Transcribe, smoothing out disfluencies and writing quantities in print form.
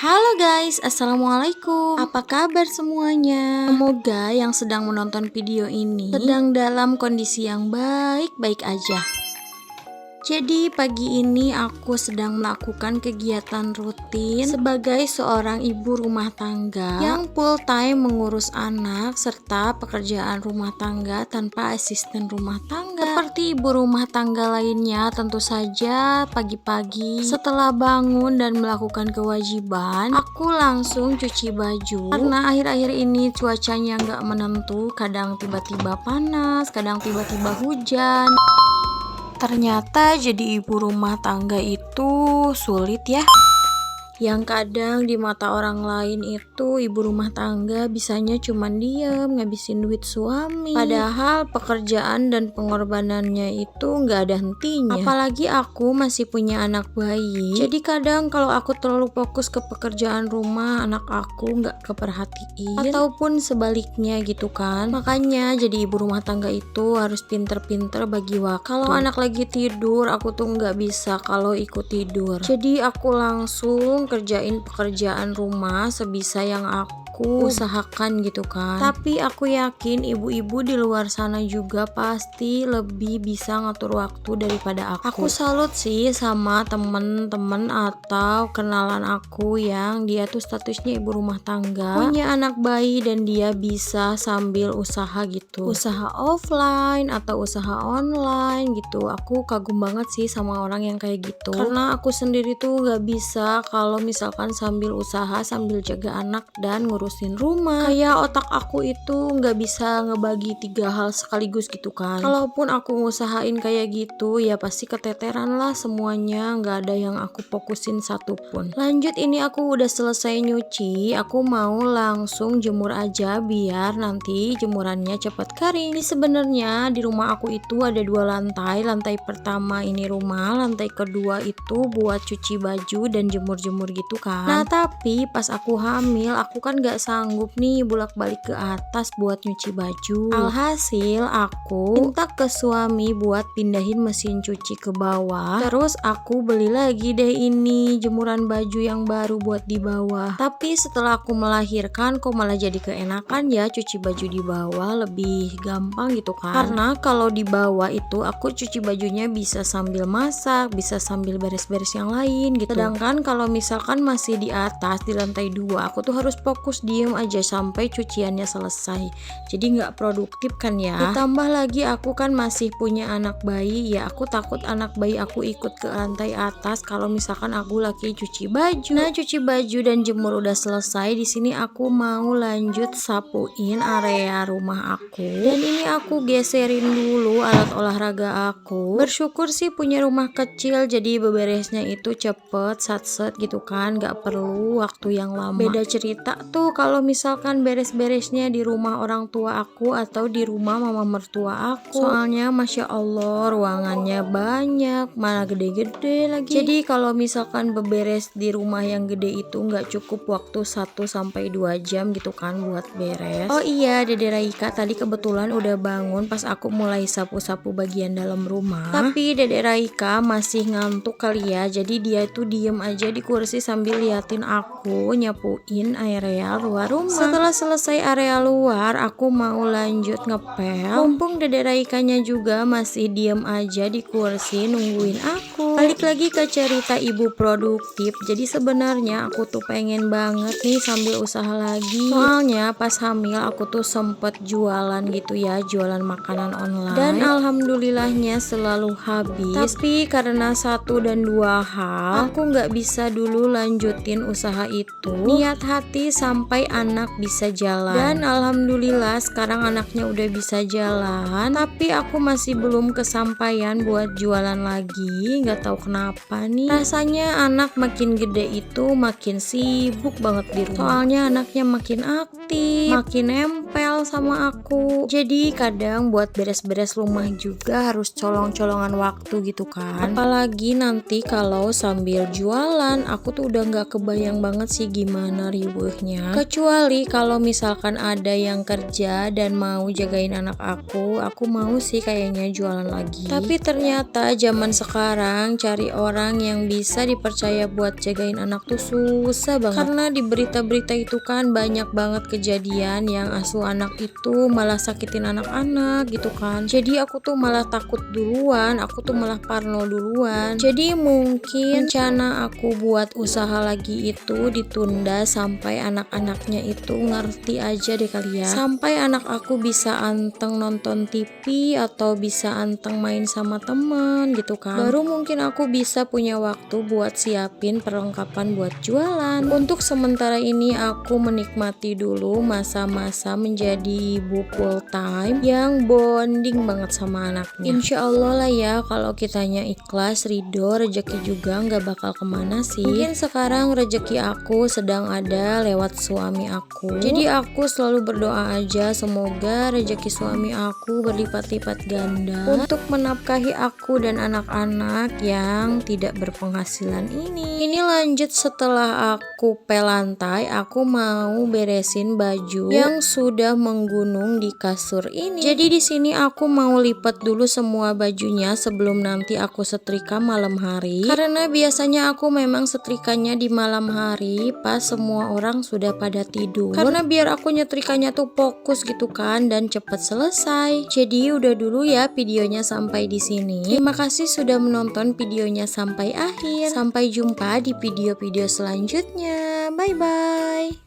Halo guys, assalamualaikum. Apa kabar semuanya? Semoga yang sedang menonton video ini sedang dalam kondisi yang baik-baik aja. Jadi pagi ini aku sedang melakukan kegiatan rutin sebagai seorang ibu rumah tangga yang full time mengurus anak serta pekerjaan rumah tangga tanpa asisten rumah tangga. Seperti ibu rumah tangga lainnya, tentu saja pagi-pagi setelah bangun dan melakukan kewajiban, aku langsung cuci baju. Karena akhir-akhir ini cuacanya nggak menentu, kadang tiba-tiba panas, kadang tiba-tiba hujan. Ternyata jadi ibu rumah tangga itu sulit ya. Yang kadang di mata orang lain itu ibu rumah tangga bisanya cuman diem ngabisin duit suami. Padahal pekerjaan dan pengorbanannya itu nggak ada hentinya. Apalagi aku masih punya anak bayi. Jadi kadang kalau aku terlalu fokus ke pekerjaan rumah, anak aku nggak keperhatiin. Ataupun sebaliknya gitu kan. Makanya jadi ibu rumah tangga itu harus pinter-pinter bagi waktu. Kalau anak lagi tidur, aku tuh nggak bisa kalau ikut tidur. Jadi aku langsung kerjain pekerjaan rumah sebisa yang aku usahakan gitu kan. Tapi aku yakin ibu-ibu di luar sana juga pasti lebih bisa ngatur waktu daripada aku. Aku salut sih sama temen-temen atau kenalan aku yang dia tuh statusnya ibu rumah tangga, punya anak bayi dan dia bisa sambil usaha gitu, usaha offline atau usaha online gitu. Aku kagum banget sih sama orang yang kayak gitu, karena aku sendiri tuh gak bisa kalau misalkan sambil usaha sambil jaga anak dan ngurusin rumah. Kayak otak aku itu nggak bisa ngebagi 3 hal sekaligus gitu kan. Kalaupun aku ngusahain kayak gitu ya pasti keteteran lah semuanya, nggak ada yang aku fokusin satupun. Lanjut, ini aku udah selesai nyuci, aku mau langsung jemur aja biar nanti jemurannya cepet kering. Ini sebenarnya di rumah aku itu ada 2 lantai. Lantai pertama ini rumah, lantai kedua itu buat cuci baju dan jemur-jemur gitu kan. Nah tapi pas aku hamil, aku kan gak sanggup nih bolak-balik ke atas buat nyuci baju. Alhasil aku minta ke suami buat pindahin mesin cuci ke bawah. Terus aku beli lagi deh ini jemuran baju yang baru buat di bawah. Tapi setelah aku melahirkan kok malah jadi keenakan ya cuci baju di bawah, lebih gampang gitu kan. Karena kalau di bawah itu aku cuci bajunya bisa sambil masak, bisa sambil beres-beres yang lain gitu. Sedangkan kalau misalkan masih di atas di lantai 2, aku tuh harus fokus diem aja sampai cuciannya selesai. Jadi nggak produktif kan ya. Ditambah lagi aku kan masih punya anak bayi ya, aku takut anak bayi aku ikut ke lantai atas kalau misalkan aku lagi cuci baju. Nah cuci baju dan jemur udah selesai, di sini aku mau lanjut sapuin area rumah aku. Dan ini aku geserin dulu alat olahraga aku. Bersyukur sih punya rumah kecil jadi beberesnya itu cepet satset gitu kan, gak perlu waktu yang lama. Beda cerita tuh kalau misalkan beres-beresnya di rumah orang tua aku atau di rumah mama mertua aku. Soalnya masya Allah ruangannya banyak, mana gede-gede lagi. Jadi kalau misalkan beberes di rumah yang gede itu gak cukup waktu 1-2 jam gitu kan buat beres. Oh iya, Dede Raika tadi kebetulan udah bangun pas aku mulai sapu-sapu bagian dalam rumah. Tapi Dede Raika masih ngantuk kali ya, jadi dia itu diem aja di kursi sambil liatin aku nyapuin area luar rumah. Setelah selesai area luar, aku mau lanjut ngepel. Mumpung Dede Raikanya juga masih diem aja di kursi nungguin aku. Balik lagi ke cerita ibu produktif. Jadi sebenarnya aku tuh pengen banget nih sambil usaha lagi. Soalnya pas hamil aku tuh sempet jualan gitu ya, jualan makanan online. Dan alhamdulillahnya selalu habis. Tapi karena 1 dan 2 hal, aku nggak bisa dulu lanjutin usaha itu. Niat hati sampai anak bisa jalan. Dan alhamdulillah sekarang anaknya udah bisa jalan. Tapi aku masih belum kesampaian buat jualan lagi. Nggak tahu kenapa nih. Rasanya anak makin gede itu makin sibuk banget di rumah. Soalnya anaknya makin aktif, makin nempel sama aku. Jadi kadang buat beres-beres rumah juga harus colong-colongan waktu gitu kan. Apalagi nanti kalau sambil jualan, aku tuh udah nggak kebayang banget sih gimana riuhnya. Kecuali kalau misalkan ada yang kerja dan mau jagain anak aku mau sih kayaknya jualan lagi. Tapi ternyata zaman sekarang cari orang yang bisa dipercaya buat jagain anak tuh susah banget. Karena di berita-berita itu kan banyak banget kejadian yang asuh anak itu malah sakitin anak-anak gitu kan. Jadi aku tuh malah takut duluan, aku tuh malah parno duluan. Jadi mungkin rencana aku buat usaha lagi itu ditunda sampai anak-anaknya itu ngerti aja deh kali ya. Sampai anak aku bisa anteng nonton TV atau bisa anteng main sama temen gitu kan. Baru mungkin aku bisa punya waktu buat siapin perlengkapan buat jualan. Untuk sementara ini aku menikmati dulu masa-masa menjadi ibu full time yang bonding banget sama anaknya. Insya Allah lah ya, kalau kitanya ikhlas, ridho, rezeki juga nggak bakal kemana sih. Mungkin sekarang rezeki aku sedang ada lewat suami aku. Jadi aku selalu berdoa aja semoga rezeki suami aku berlipat-lipat ganda untuk menafkahi aku dan anak-anak yang tidak berpenghasilan ini. Ini lanjut setelah aku pel lantai, aku mau beresin baju yang sudah menggunung di kasur ini. Jadi di sini aku mau lipat dulu semua bajunya sebelum nanti aku setrika malam hari. Karena biasanya aku memang setrikanya di malam hari pas semua orang sudah pada tidur. Karena biar aku nyetrikanya tuh fokus gitu kan dan cepet selesai. Jadi udah dulu ya videonya sampai di sini. Terima kasih sudah menonton videonya sampai akhir. Sampai jumpa di video-video selanjutnya. Bye bye.